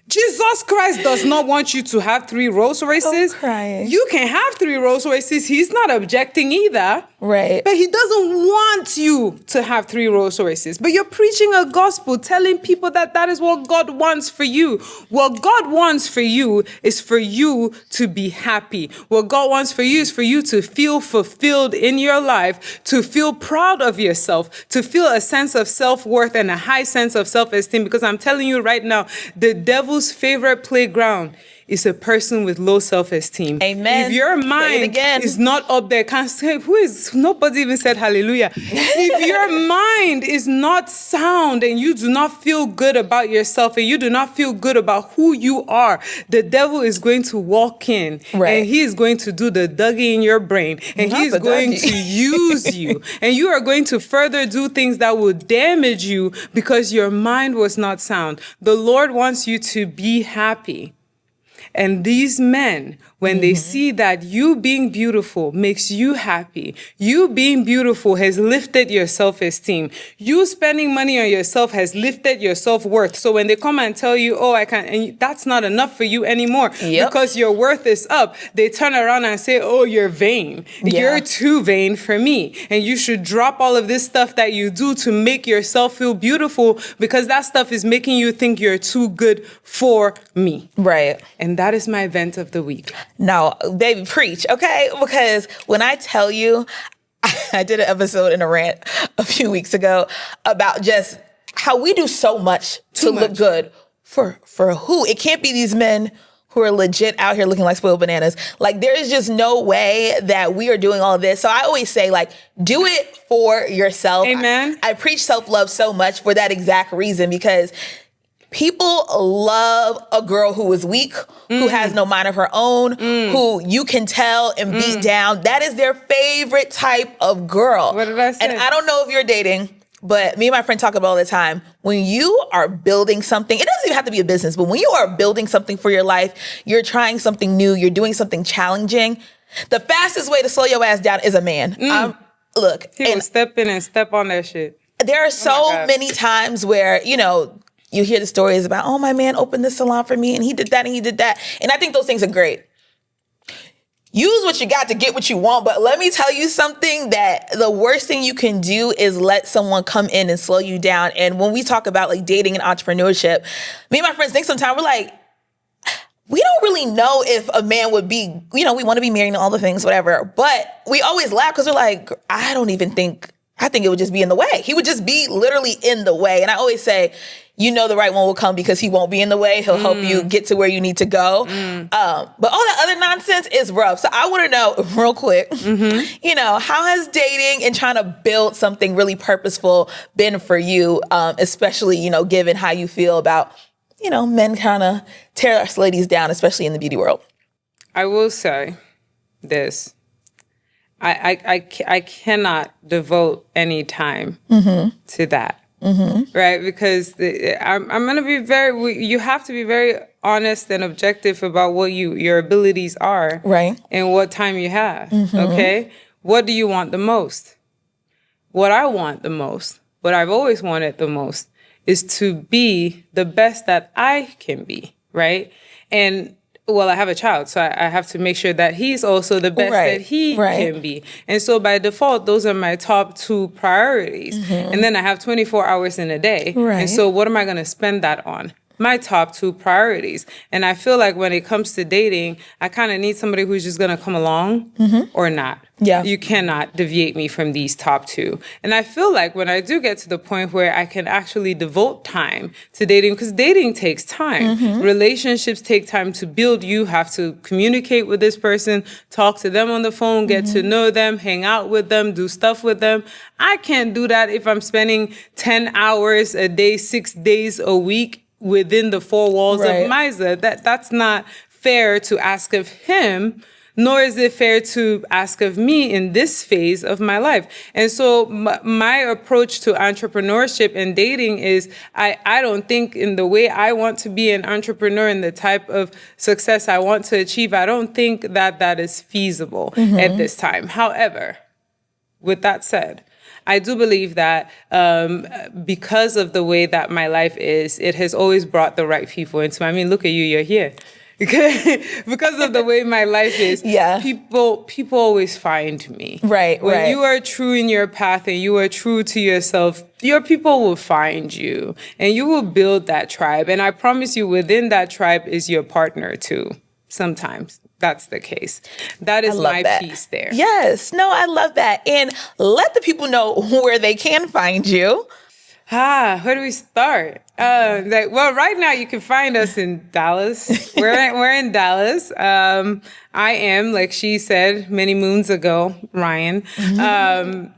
Jesus Christ does not want you to have 3 Rolls Royces. I'm crying. You can have 3 Rolls Royces. He's not objecting either. Right. But he doesn't want you to have 3 Rolls Royces. But you're preaching a gospel, telling people that that is what God wants for you. What God wants for you is for you to be happy. What God wants for you is for you to feel fulfilled in your life, to feel proud of yourself, to feel a sense of self-worth and a high sense of self-esteem. Because I'm telling you right now, the devil's favorite playground is a person with low self-esteem. Amen. If your mind is not up there, can't say, nobody even said hallelujah. If your mind is not sound and you do not feel good about yourself and you do not feel good about who you are, the devil is going to walk in and he is going to do the Dougie in your brain and he is going to use you and you are going to further do things that will damage you because your mind was not sound. The Lord wants you to be happy. And these men, when they see that you being beautiful makes you happy, you being beautiful has lifted your self-esteem, you spending money on yourself has lifted your self-worth. So when they come and tell you, oh, I can't, and that's not enough for you anymore because your worth is up, they turn around and say, oh, you're vain. You're too vain for me. And you should drop all of this stuff that you do to make yourself feel beautiful because that stuff is making you think you're too good for me. Right. And that is my event of the week. No, baby, preach, okay? Because when I tell you, I did an episode in a rant a few weeks ago about just how we do so much to look good for who? It can't be these men who are legit out here looking like spoiled bananas. Like, there is just no way that we are doing all of this. So I always say, like, do it for yourself. Amen. I preach self-love so much for that exact reason because people love a girl who is weak, who has no mind of her own, who you can tell and beat down. That is their favorite type of girl. What did I say? And I don't know if you're dating, but me and my friend talk about all the time. When you are building something, it doesn't even have to be a business, but when you are building something for your life, you're trying something new, you're doing something challenging, the fastest way to slow your ass down is a man. Look. He will step in and step on that shit. There are so many times where, you hear the stories about, oh, my man opened this salon for me and he did that and he did that. And I think those things are great. Use what you got to get what you want. But let me tell you something, that the worst thing you can do is let someone come in and slow you down. And when we talk about like dating and entrepreneurship, me and my friends think sometimes we're like, we don't really know if a man would be, we want to be married and all the things, whatever. But we always laugh because we're like, I think it would just be in the way. He would just be literally in the way. And I always say, the right one will come because he won't be in the way. He'll help you get to where you need to go. But all that other nonsense is rough. So I want to know real quick, how has dating and trying to build something really purposeful been for you, especially, given how you feel about, men kind of tear us ladies down, especially in the beauty world? I will say this. I cannot devote any time to that. Right? Because I'm going to be you have to be very honest and objective about what your abilities are. Right. And what time you have. Okay? What do you want the most? What I want the most, what I've always wanted the most, is to be the best that I can be. Right? And well, I have a child, so I have to make sure that he's also the best that he can be. And so by default, those are my top 2 priorities. And then I have 24 hours in a day. And so what am I going to spend that on? My top 2 priorities. And I feel like when it comes to dating, I kind of need somebody who's just going to come along or not. Yeah. You cannot deviate me from these top 2. And I feel like when I do get to the point where I can actually devote time to dating, because dating takes time. Relationships take time to build. You have to communicate with this person, talk to them on the phone, get to know them, hang out with them, do stuff with them. I can't do that if I'm spending 10 hours a day, 6 days a week within the 4 walls of Mysa. That's not fair to ask of him, nor is it fair to ask of me in this phase of my life. And so my approach to entrepreneurship and dating is I don't think in the way I want to be an entrepreneur and the type of success I want to achieve, I don't think that is feasible at this time. However, with that said, I do believe that because of the way that my life is, it has always brought the right people into me. I mean, look at you, you're here. Because of the way my life is, people always find me. When you are true in your path and you are true to yourself, your people will find you and you will build that tribe. And I promise you, within that tribe is your partner too. Sometimes that's the case. That is my piece there. Yes. No, I love that. And let the people know where they can find you. Where do we start? Right now you can find us in Dallas. We're in Dallas. I am, like she said many moons ago, Ryan. I'm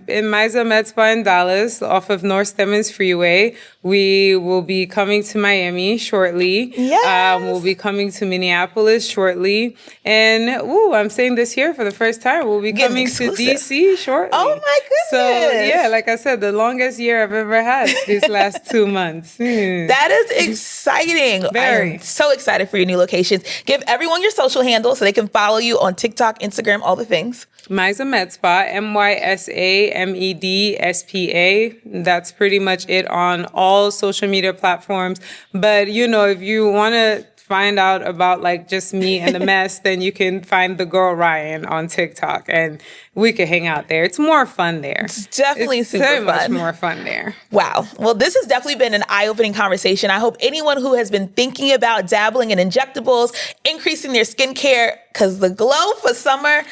in Mysa Medspa in Dallas off of North Stemmons Freeway. We will be coming to Miami shortly. Yes. We'll be coming to Minneapolis shortly. And, I'm saying this here for the first time. We'll be coming to DC shortly. Oh my goodness. So, yeah, like I said, the longest year I've ever had these last 2 months. That is exciting. Very. I'm so excited for your new locations. Give everyone your social handle so they can follow you on TikTok, Instagram, all the things. Mysa Medspa, MysaMedspa. That's pretty much it on all social media platforms. But, if you want to find out about like just me and the mess, then you can find the girl Ryan on TikTok and we can hang out there. It's more fun there. It's definitely super fun. Much more fun there. Wow. Well, this has definitely been an eye-opening conversation. I hope anyone who has been thinking about dabbling in injectables, increasing their skincare, because the glow for summer,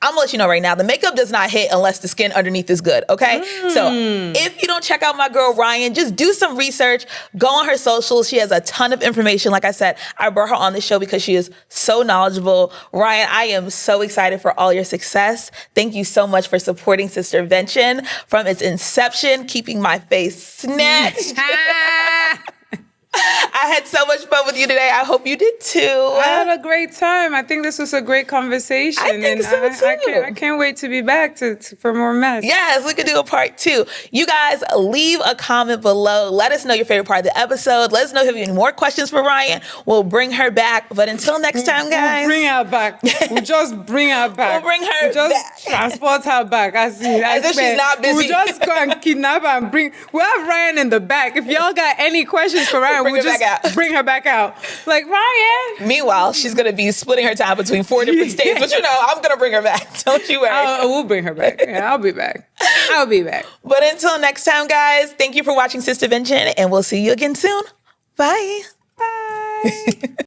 I'm gonna let you know right now, the makeup does not hit unless the skin underneath is good, okay? So if you don't check out my girl Ryan, just do some research, go on her socials. She has a ton of information. Like I said, I brought her on the show because she is so knowledgeable. Ryan, I am so excited for all your success. Thank you so much for supporting Sistervention from its inception, keeping my face snatched. I had so much fun with you today. I hope you did too. I had a great time. I think this was a great conversation. I think so too. I can't wait to be back for more mess. Yes, we could do a part 2. You guys leave a comment below. Let us know your favorite part of the episode. Let us know if you have any more questions for Ryan. We'll bring her back. But until next time, guys. We'll bring her back. We'll just bring her back. We'll bring her back. Transport her back. As if she's not busy. We'll just go and kidnap her and we'll have Ryan in the back. If y'all got any questions for Ryan, we'll just bring her back out. Like, Ryan. Meanwhile, she's going to be splitting her time between 4 different states. But I'm going to bring her back. Don't you worry. We'll bring her back. Yeah, I'll be back. But until next time, guys, thank you for watching Sistervention, and we'll see you again soon. Bye. Bye.